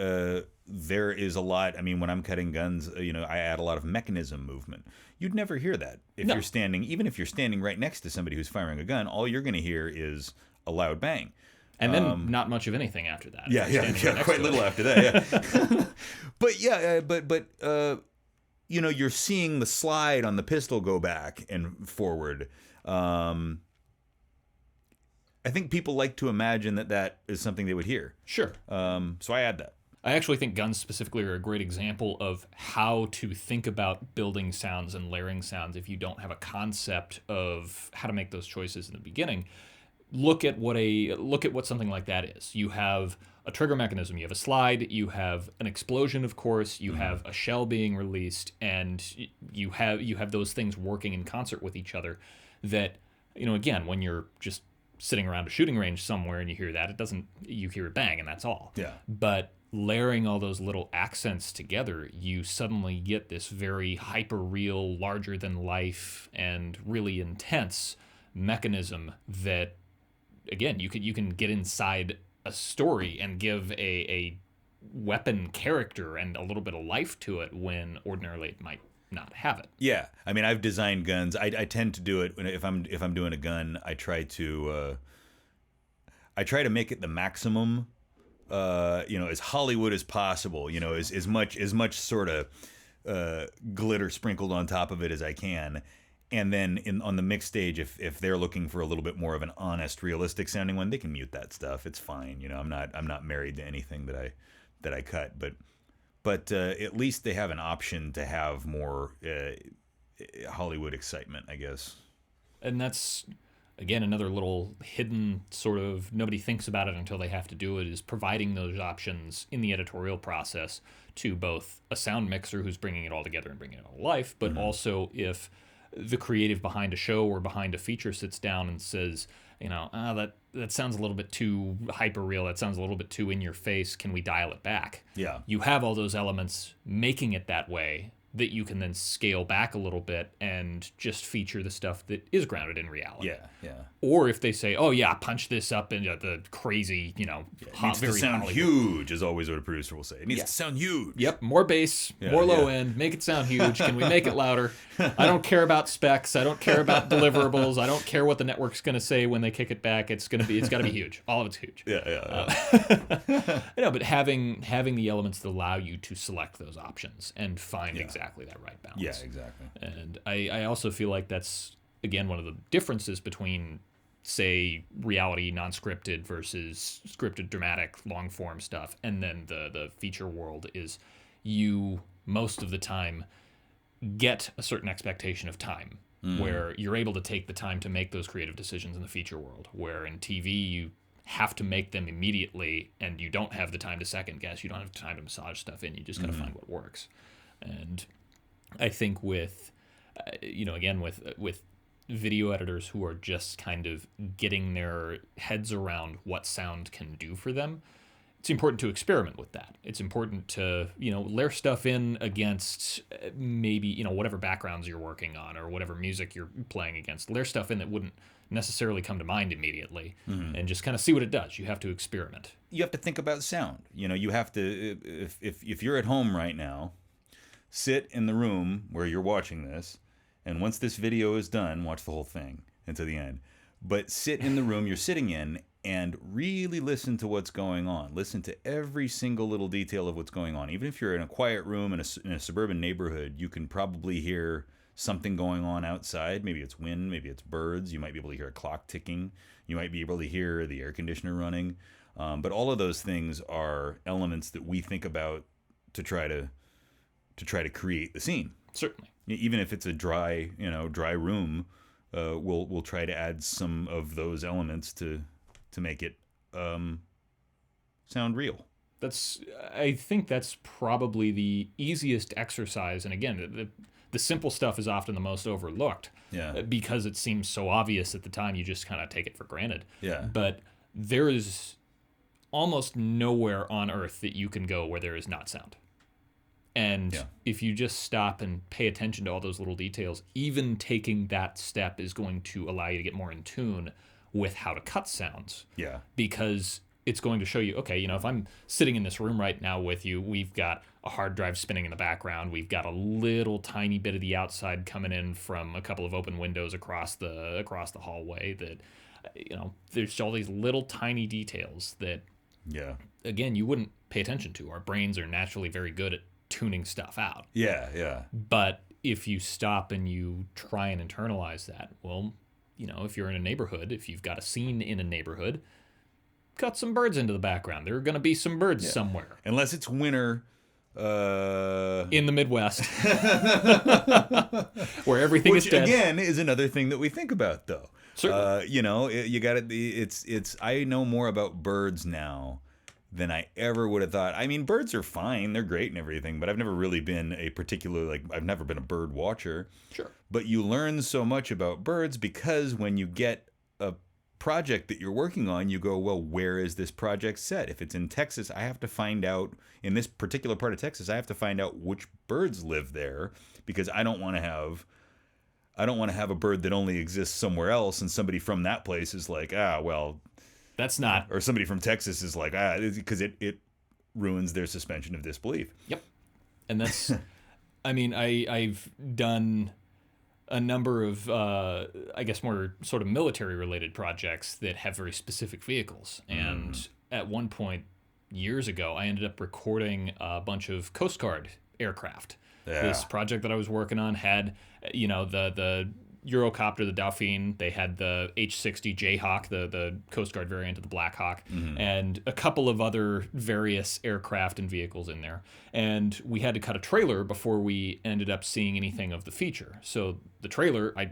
there is a lot, when I'm cutting guns, I add a lot of mechanism movement. You'd never hear that if you're standing, even if you're standing right next to somebody who's firing a gun, all you're going to hear is a loud bang. And then not much of anything after that. Yeah, quite little after that. Yeah, but you're seeing the slide on the pistol go back and forward. I think people like to imagine that is something they would hear. Sure. So I add that. I actually think guns specifically are a great example of how to think about building sounds and layering sounds if you don't have a concept of how to make those choices in the beginning. Look at what something like that is. You have a trigger mechanism, you have a slide, you have an explosion, of course, you have a shell being released, and you have those things working in concert with each other that, again, when you're just sitting around a shooting range somewhere and you hear that, you hear a bang and that's all. Yeah. But layering all those little accents together, you suddenly get this very hyper real, larger than life and really intense mechanism that, again, you can get inside a story and give a weapon character and a little bit of life to it when ordinarily it might not have it. Yeah, I've designed guns. I tend to do it if I'm doing a gun. I try to make it the maximum, as Hollywood as possible. As much sort of glitter sprinkled on top of it as I can. And then on the mix stage, if they're looking for a little bit more of an honest, realistic sounding one, they can mute that stuff. It's fine. I'm not married to anything that I cut, but at least they have an option to have more Hollywood excitement, I guess. And that's again, another little hidden sort of, nobody thinks about it until they have to do it, is providing those options in the editorial process to both a sound mixer who's bringing it all together and bringing it all to life, but also if the creative behind a show or behind a feature sits down and says, that sounds a little bit too hyper real, that sounds a little bit too in your face, can we dial it back? Yeah. You have all those elements making it that way, that you can then scale back a little bit and just feature the stuff that is grounded in reality. Yeah, yeah. Or if they say, oh yeah, punch this up into the crazy, It needs to sound huge, is always what a producer will say. It needs to sound huge. Yep, more bass, more low end, make it sound huge. Can we make it louder? I don't care about specs. I don't care about deliverables. I don't care what the network's going to say when they kick it back. It's got to be huge. All of it's huge. But having the elements that allow you to select those options and find exactly that right balance. Yeah, exactly. And I also feel like that's, again, one of the differences between, say, reality non-scripted versus scripted dramatic long form stuff, and then the feature world is you most of the time get a certain expectation of time where you're able to take the time to make those creative decisions in the feature world, where in TV you have to make them immediately and you don't have the time to second guess, you don't have time to massage stuff in, you just got to find what works. And I think with again with video editors who are just kind of getting their heads around what sound can do for them, it's important to experiment with that. It's important to, layer stuff in against maybe, whatever backgrounds you're working on or whatever music you're playing against. Layer stuff in that wouldn't necessarily come to mind immediately and just kind of see what it does. You have to experiment. You have to think about sound. You have to, if you're at home right now, sit in the room where you're watching this, and once this video is done, watch the whole thing until the end. But sit in the room you're sitting in and really listen to what's going on. Listen to every single little detail of what's going on. Even if you're in a quiet room in a suburban neighborhood, you can probably hear something going on outside. Maybe it's wind, maybe it's birds. You might be able to hear a clock ticking. You might be able to hear the air conditioner running. But all of those things are elements that we think about to try to create the scene. Certainly. Even if it's a dry room, we'll try to add some of those elements to make it sound real. I think that's probably the easiest exercise. And again, the simple stuff is often the most overlooked. Yeah. Because it seems so obvious at the time, you just kind of take it for granted. Yeah. But there is almost nowhere on Earth that you can go where there is not sound. And if you just stop and pay attention to all those little details, even taking that step is going to allow you to get more in tune with how to cut sounds. Yeah. Because it's going to show you, okay, if I'm sitting in this room right now with you, we've got a hard drive spinning in the background. We've got a little tiny bit of the outside coming in from a couple of open windows across the hallway that, there's all these little tiny details that, again, you wouldn't pay attention to. Our brains are naturally very good at tuning stuff out. Yeah, yeah. But if you stop and you try and internalize that, well, if you're in a neighborhood, if you've got a scene in a neighborhood, cut some birds into the background. There are going to be some birds somewhere. Unless it's winter. In the Midwest. Where everything is dead. Which, again, is another thing that we think about, though. Certainly. You got to, it's, I know more about birds now than I ever would have thought. I mean, birds are fine. They're great and everything, but I've never really been I've never been a bird watcher. Sure. But you learn so much about birds because when you get a project that you're working on, you go, well, where is this project set? If it's in Texas, I have to find out, in this particular part of Texas, I have to find out which birds live there, because I don't want to have a bird that only exists somewhere else and somebody from that place is like, well, that's not. Or somebody from Texas is like, because it ruins their suspension of disbelief. Yep. And that's, I mean, I've done a number of, I guess, more sort of military-related projects that have very specific vehicles. And at one point, years ago, I ended up recording a bunch of Coast Guard aircraft. Yeah. This project that I was working on had, the Eurocopter, the Dauphine. They had the H-60 Jayhawk, the Coast Guard variant of the Black Hawk, and a couple of other various aircraft and vehicles in there. And we had to cut a trailer before we ended up seeing anything of the feature. So the trailer, I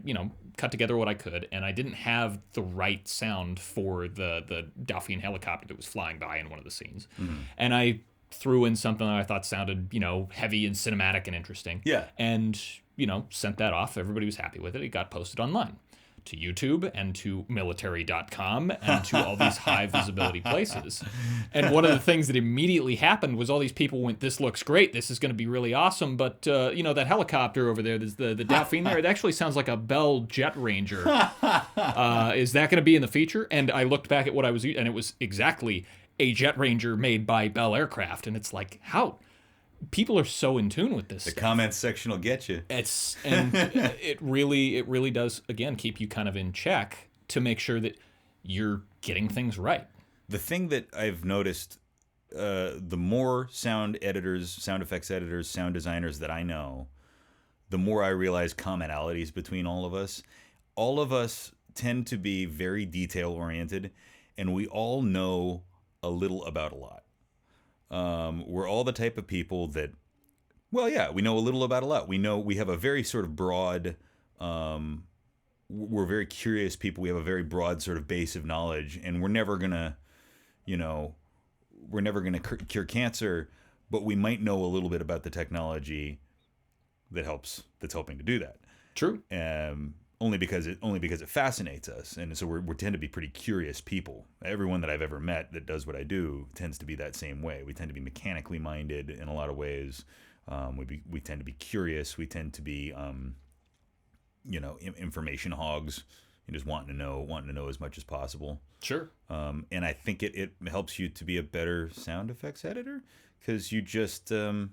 cut together what I could, and I didn't have the right sound for the Dauphine helicopter that was flying by in one of the scenes. And I threw in something that I thought sounded, heavy and cinematic and interesting. Yeah. And, sent that off. Everybody was happy with it. It got posted online to YouTube and to military.com and to all these high visibility places. And one of the things that immediately happened was all these people went, this looks great. This is going to be really awesome. But, that helicopter over there, there's the Dauphine there, it actually sounds like a Bell Jet Ranger. Is that going to be in the feature? And I looked back at what I was using, and it was exactly a Jet Ranger made by Bell Aircraft. And it's like, how? People are so in tune with this. The comments section will get you. It really does, again, keep you kind of in check to make sure that you're getting things right. The thing that I've noticed, the more sound editors, sound effects editors, sound designers that I know, the more I realize commonalities between all of us. All of us tend to be very detail oriented, and we all know a little about a lot. We're all the type of people that, we know a little about a lot. We have a very sort of broad, we're very curious people. We have a very broad sort of base of knowledge, and we're never gonna cure cancer, but we might know a little bit about the technology that's helping to do that. True. Only because it fascinates us, and so we tend to be pretty curious people. Everyone that I've ever met that does what I do tends to be that same way. We tend to be mechanically minded in a lot of ways. We tend to be curious. We tend to be, information hogs, and just wanting to know as much as possible. Sure. And I think it helps you to be a better sound effects editor, because you just because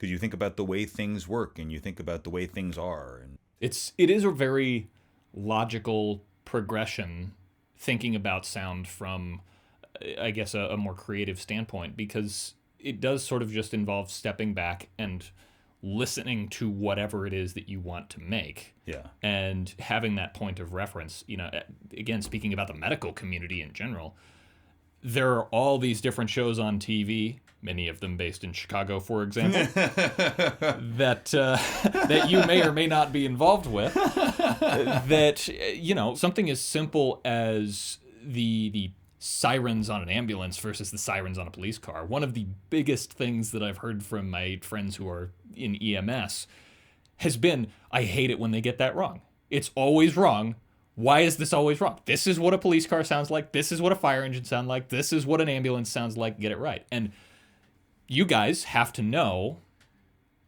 you think about the way things work, and you think about the way things are, and it is a very logical progression thinking about sound from, I guess, a more creative standpoint, because it does sort of just involve stepping back and listening to whatever it is that you want to make. Yeah. And having that point of reference. Again, speaking about the medical community in general, there are all these different shows on TV, many of them based in Chicago, for example, that you may or may not be involved with, that, something as simple as the sirens on an ambulance versus the sirens on a police car. One of the biggest things that I've heard from my friends who are in EMS has been, I hate it when they get that wrong. It's always wrong. Why is this always wrong? This is what a police car sounds like. This is what a fire engine sounds like. This is what an ambulance sounds like. Get it right. And you guys have to know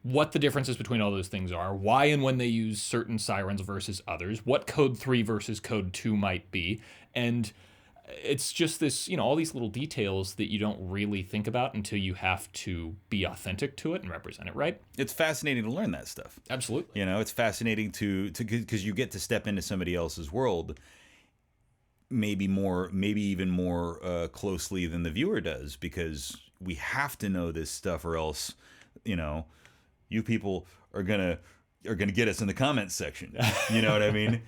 what the differences between all those things are, why and when they use certain sirens versus others, what code 3 versus code 2 might be. And it's just this, all these little details that you don't really think about until you have to be authentic to it and represent it right. It's fascinating to learn that stuff. Absolutely. It's fascinating to because you get to step into somebody else's world maybe even more closely than the viewer does, because we have to know this stuff, or else, you people are gonna get us in the comments section. You know what I mean?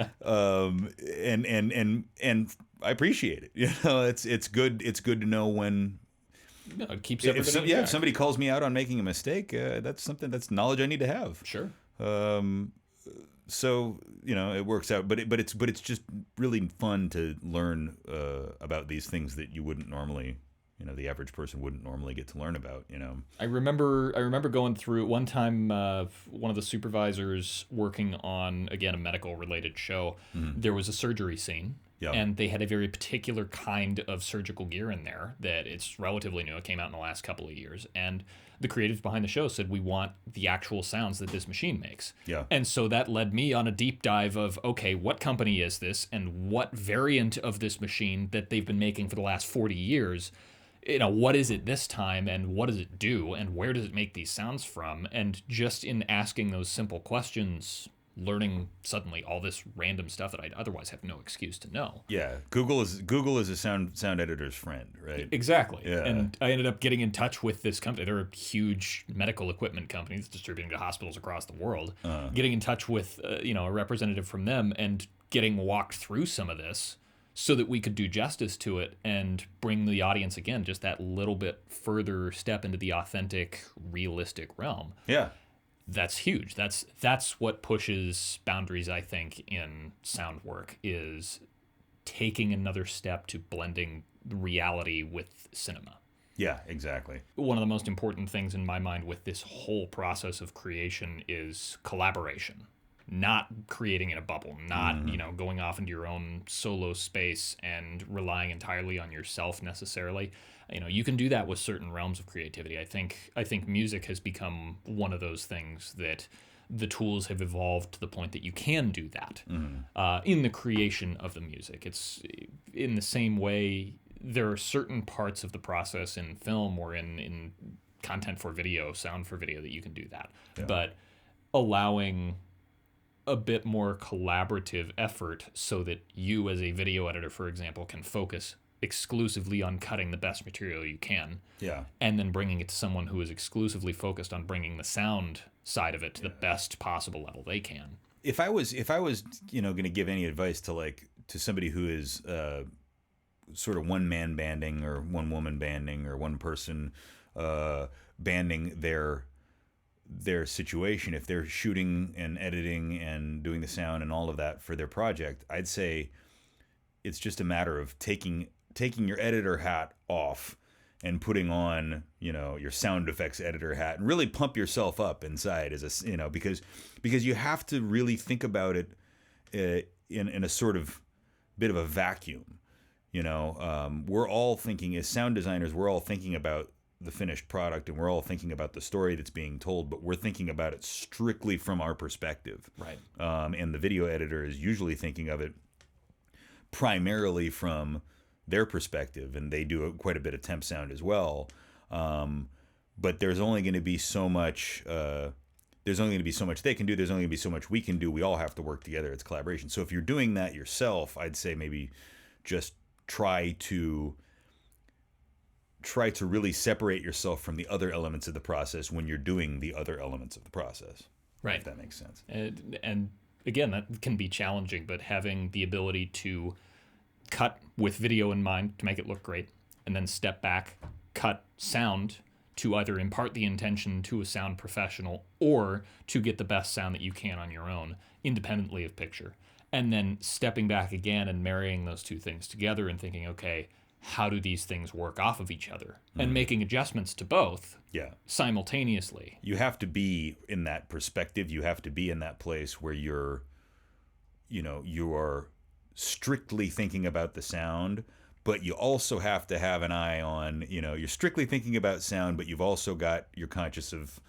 And I appreciate it. It's good to know when. It keeps everybody. If somebody calls me out on making a mistake, that's knowledge I need to have. Sure. So it works out, but it's just really fun to learn about these things that you wouldn't normally. The average person wouldn't normally get to learn about. I remember going through one time. One of the supervisors working on, again, a medical related show. Mm-hmm. There was a surgery scene. Yeah. And they had a very particular kind of surgical gear in there that it's relatively new. It came out in the last couple of years. And the creatives behind the show said, we want the actual sounds that this machine makes. Yeah. And so that led me on a deep dive of, okay, what company is this, and what variant of this machine that they've been making for the last 40 years, what is it this time, and what does it do, and where does it make these sounds from? And just in asking those simple questions, learning suddenly all this random stuff that I'd otherwise have no excuse to know. Yeah, Google is a sound editor's friend, right? Exactly. Yeah. And I ended up getting in touch with this company. They're a huge medical equipment company that's distributing to hospitals across the world. Getting in touch with a representative from them and getting walked through some of this so that we could do justice to it and bring the audience, again, just that little bit further step into the authentic, realistic realm. Yeah. That's huge. That's what pushes boundaries, I think, in sound work, is taking another step to blending reality with cinema. Yeah, exactly. One of the most important things in my mind with this whole process of creation is collaboration. Not creating in a bubble, not, going off into your own solo space and relying entirely on yourself necessarily. You can do that with certain realms of creativity. I think music has become one of those things that the tools have evolved to the point that you can do that in the creation of the music. It's in the same way there are certain parts of the process in film or in content for video, sound for video, that you can do that. Yeah. But allowing a bit more collaborative effort so that you as a video editor, for example, can focus exclusively on cutting the best material you can. Yeah. And then bringing it to someone who is exclusively focused on bringing the sound side of it to the best possible level they can. If I was going to give any advice to somebody who is sort of one man banding or one woman banding or one person banding their situation, if they're shooting and editing and doing the sound and all of that for their project, I'd say it's just a matter of taking your editor hat off and putting on, your sound effects editor hat and really pump yourself up inside because you have to really think about it in a sort of bit of a vacuum. We're all thinking, as sound designers, we're all thinking about the finished product and we're all thinking about the story that's being told, but we're thinking about it strictly from our perspective. Right. And the video editor is usually thinking of it primarily from their perspective, and they do quite a bit of temp sound as well. But there's only going to be so much. There's only going to be so much they can do. There's only going to be so much we can do. We all have to work together. It's collaboration. So if you're doing that yourself, I'd say maybe just try to really separate yourself from the other elements of the process when you're doing the other elements of the process. Right. If that makes sense. And again, that can be challenging, but having the ability to cut with video in mind to make it look great, and then step back, cut sound to either impart the intention to a sound professional or to get the best sound that you can on your own, independently of picture. And then stepping back again and marrying those two things together and thinking, okay, how do these things work off of each other? And making adjustments to both simultaneously. You have to be in that perspective. You have to be in that place where you are strictly thinking about the sound, but you also have to have an eye on, you're strictly thinking about sound, but you're conscious of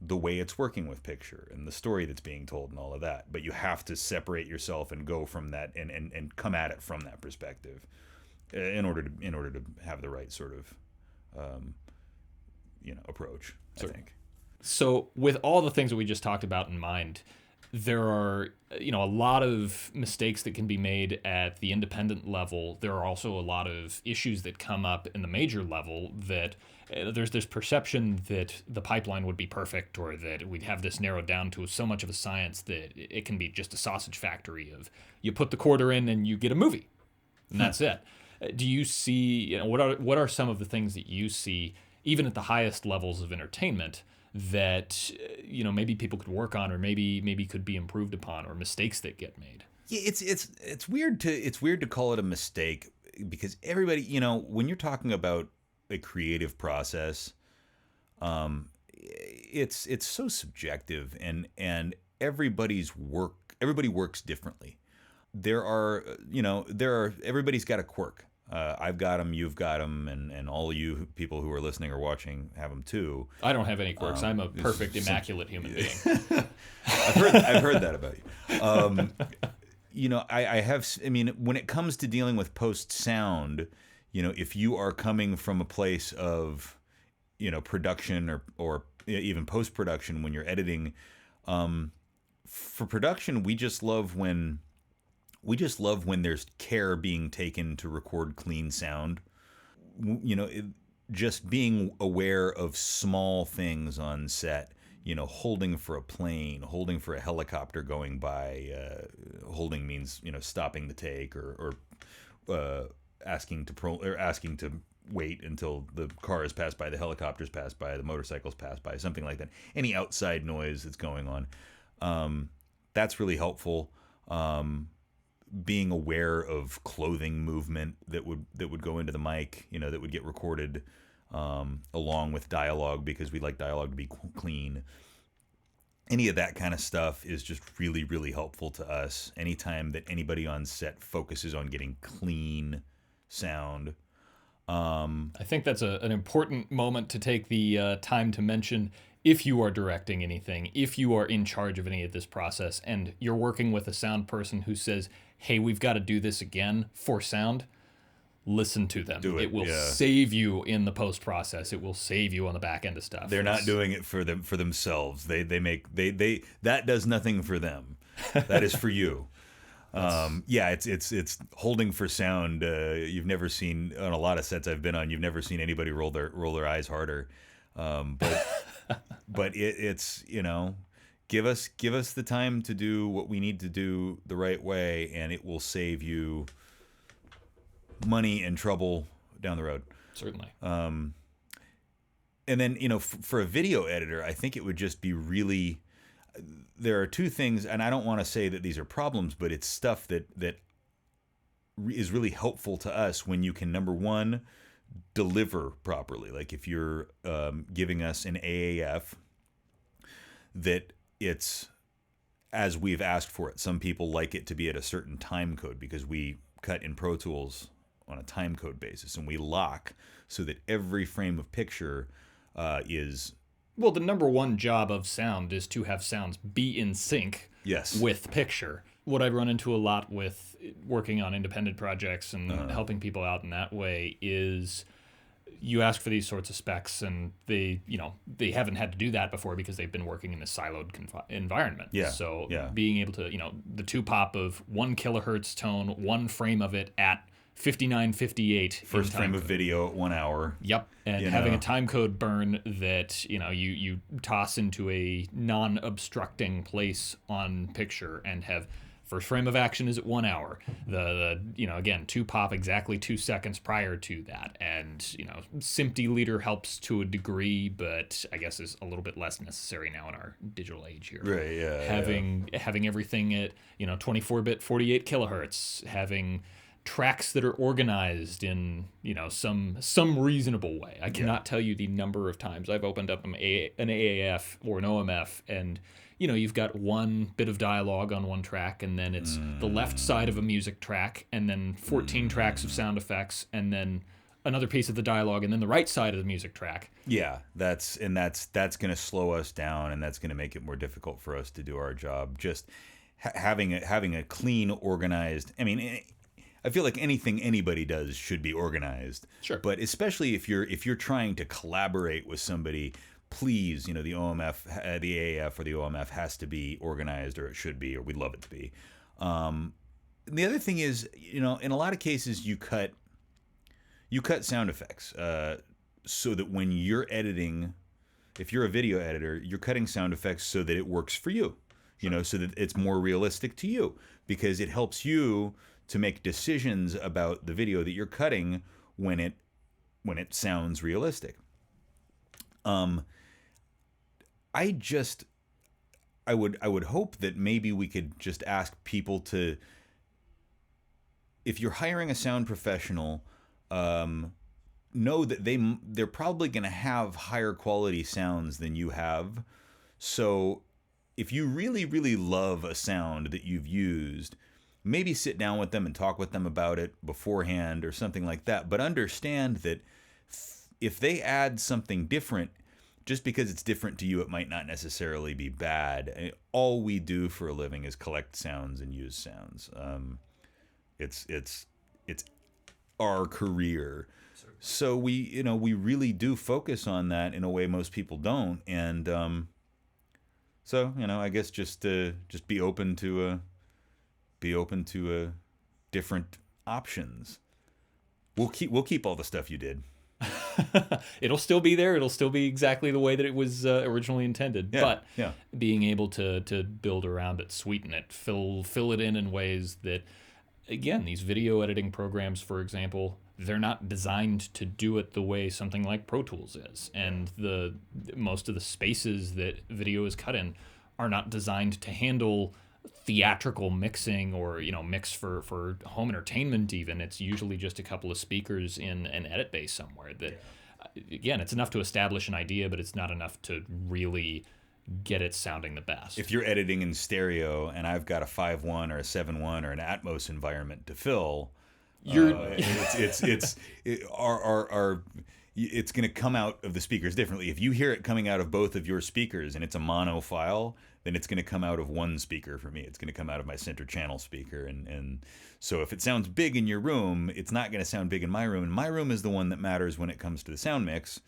the way it's working with picture and the story that's being told and all of that. But you have to separate yourself and go from that and come at it from that perspective in order to have the right sort of approach, I think. So with all the things that we just talked about in mind, there are a lot of mistakes that can be made at the independent level. There are also a lot of issues that come up in the major level that there's this perception that the pipeline would be perfect, or that we'd have this narrowed down to so much of a science that it can be just a sausage factory of you put the quarter in and you get a movie, and that's it. Do you see, what are some of the things that you see, even at the highest levels of entertainment, that maybe people could work on, or maybe could be improved upon, or mistakes that get made? Yeah, it's weird to call it a mistake, because everybody, when you're talking about a creative process, it's so subjective, and everybody works differently. Everybody's got a quirk. I've got them, you've got them, and all of you people who are listening or watching have them too. I don't have any quirks. I'm a perfect, immaculate human being. I've heard that about you. I have. I mean, when it comes to dealing with post sound, if you are coming from a place of, production or even post production when you're editing, for production, we just love when there's care being taken to record clean sound. Just being aware of small things on set, holding for a plane, holding for a helicopter going by. Holding means, stopping the take, or asking to wait until the car has passed by, the helicopter's passed by, the motorcycle's passed by, something like that. Any outside noise that's going on. That's really helpful. Being aware of clothing movement that would go into the mic, that would get recorded along with dialogue, because we like dialogue to be clean. Any of that kind of stuff is just really, really helpful to us. Anytime that anybody on set focuses on getting clean sound. I think that's an important moment to take the time to mention. If you are directing anything, if you are in charge of any of this process, and you're working with a sound person who says, hey, we've got to do this again for sound, listen to them. Do it. It will Yeah. save you in the post process. It will save you on the back end of stuff. They're not doing it for themselves. They that does nothing for them. That is for you. It's holding for sound. You've never seen, on a lot of sets I've been on, you've never seen anybody roll their eyes harder. But it's give us the time to do what we need to do the right way, and it will save you money and trouble down the road. Certainly. And then, for a video editor, I think it would just be really, there are two things, and I don't want to say that these are problems, but it's stuff that is really helpful to us when you can, number one, deliver properly. Like if you're giving us an AAF, that it's as we've asked for it. Some people like it to be at a certain time code, because we cut in Pro Tools on a time code basis, and we lock so that every frame of picture is... Well, the number one job of sound is to have sounds be in sync Yes. with picture. What I run into a lot with working on independent projects and helping people out in that way is you ask for these sorts of specs, and they haven't had to do that before because they've been working in a siloed environment. Yeah. So Yeah. being able to, the 2 pop of 1 kilohertz tone, one frame of it at 5958. First frame of video at 1 hour. Yep. And having a time code burn that, you toss into a non-obstructing place on picture, and have first frame of action is at 1 hour. The again, 2 pop exactly 2 seconds prior to that. And, SMPTE leader helps to a degree, but I guess is a little bit less necessary now in our digital age here. Right, yeah. Having everything at, 24-bit, 48 kilohertz, having tracks that are organized in some reasonable way. I cannot tell you the number of times I've opened up an AAF or an OMF, and you've got one bit of dialogue on one track, and then it's the left side of a music track, and then 14 tracks of sound effects, and then another piece of the dialogue, and then the right side of the music track. Yeah, that's going to slow us down, and that's going to make it more difficult for us to do our job. Just having a clean, organized. I mean, I feel like anything anybody does should be organized. Sure. But especially if you're trying to collaborate with somebody, please, the OMF, the AAF or the OMF has to be organized, or it should be, or we'd love it to be. The other thing is, in a lot of cases you cut sound effects so that when you're editing, if you're a video editor, you're cutting sound effects so that it works for you, so that it's more realistic to you, because it helps you to make decisions about the video that you're cutting when it sounds realistic. I would hope that maybe we could just ask people to, if you're hiring a sound professional, know that they're probably going to have higher quality sounds than you have. So if you really, really love a sound that you've used, maybe sit down with them and talk with them about it beforehand or something like that. But understand that if they add something different, just because it's different to you, it might not necessarily be bad. All we do for a living is collect sounds and use sounds. It's our career. So we really do focus on that in a way most people don't. And So, I guess just be open to different options. We'll keep all the stuff you did. It'll still be there. It'll still be exactly the way that it was originally intended. Yeah, But yeah. being able to build around it, sweeten it, fill it in ways that, again, these video editing programs, for example, they're not designed to do it the way something like Pro Tools is, and most of the spaces that video is cut in are not designed to handle theatrical mixing or mix for home entertainment. Even it's usually just a couple of speakers in an edit bay somewhere that again, it's enough to establish an idea, but it's not enough to really get it sounding the best. If you're editing in stereo and I've got a 5.1 or a 7.1 or an Atmos environment to fill, it's going to come out of the speakers differently. If you hear it coming out of both of your speakers and it's a mono file, then it's going to come out of one speaker for me. It's going to come out of my center channel speaker. And so if it sounds big in your room, it's not going to sound big in my room. And my room is the one that matters when it comes to the sound mix,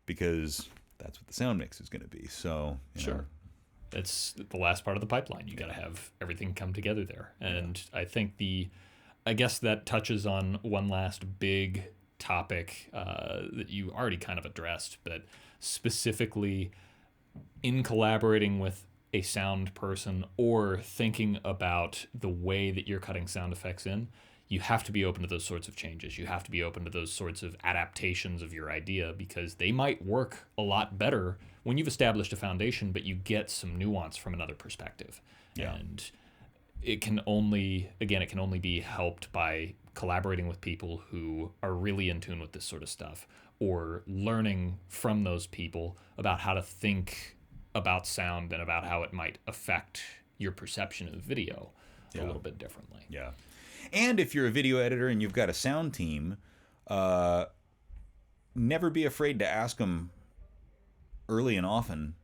because that's what the sound mix is going to be. So, Sure. It's the last part of the pipeline. You got to have everything come together there. And I think I guess that touches on one last big topic that you already kind of addressed, but specifically in collaborating with a sound person or thinking about the way that you're cutting sound effects in, you have to be open to those sorts of changes. You have to be open to those sorts of adaptations of your idea, because they might work a lot better when you've established a foundation, but you get some nuance from another perspective. Yeah. And it can only be helped by collaborating with people who are really in tune with this sort of stuff, or learning from those people about how to think about sound and about how it might affect your perception of video a little bit differently. Yeah. And if you're a video editor and you've got a sound team, never be afraid to ask them early and often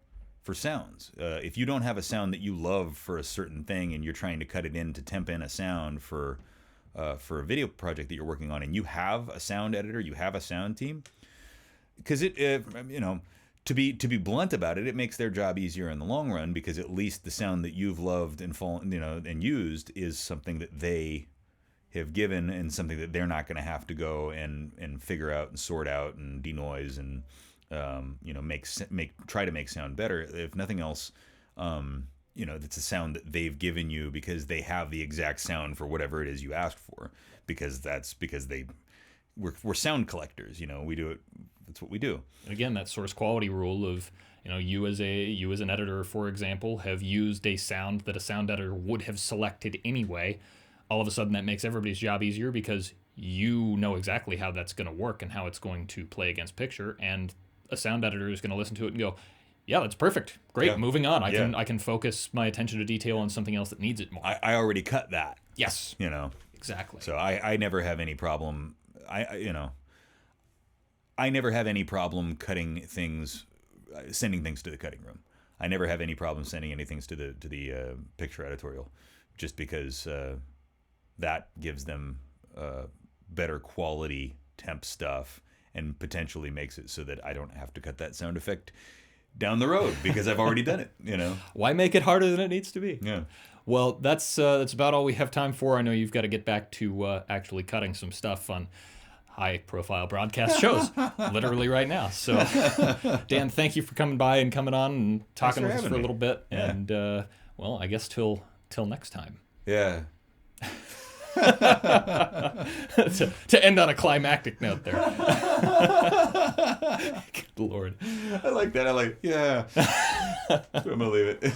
for sounds. If you don't have a sound that you love for a certain thing and you're trying to cut it in to temp in a sound for a video project that you're working on, and you have a sound editor, you have a sound team, because to be blunt about it, it makes their job easier in the long run, because at least the sound that you've loved and used is something that they have given, and something that they're not going to have to go and figure out and sort out and denoise and try to make sound better. If nothing else, that's a sound that they've given you because they have the exact sound for whatever it is you asked for, because we're sound collectors. We do it. That's what we do. And again, that source quality rule of, you as an editor, for example, have used a sound that a sound editor would have selected anyway. All of a sudden, that makes everybody's job easier, because you know exactly how that's going to work and how it's going to play against picture. And a sound editor is going to listen to it and go, yeah, that's perfect. Great. Yeah. Moving on. I can focus my attention to detail on something else that needs it more. I already cut that. Yes. Exactly. So I never have any problem. I never have any problem sending things to the cutting room. I never have any problem sending anything to the picture editorial, just because that gives them better quality temp stuff, and potentially makes it so that I don't have to cut that sound effect down the road, because I've already done it. Why make it harder than it needs to be? Yeah. Well, that's about all we have time for. I know you've got to get back to actually cutting some stuff on high-profile broadcast shows, literally right now. So, Dan, thank you for coming by and coming on and talking with us for a little bit. Yeah. And well, I guess till next time. Yeah. to end on a climactic note there. Good Lord. I like that. Yeah. I'm gonna leave it.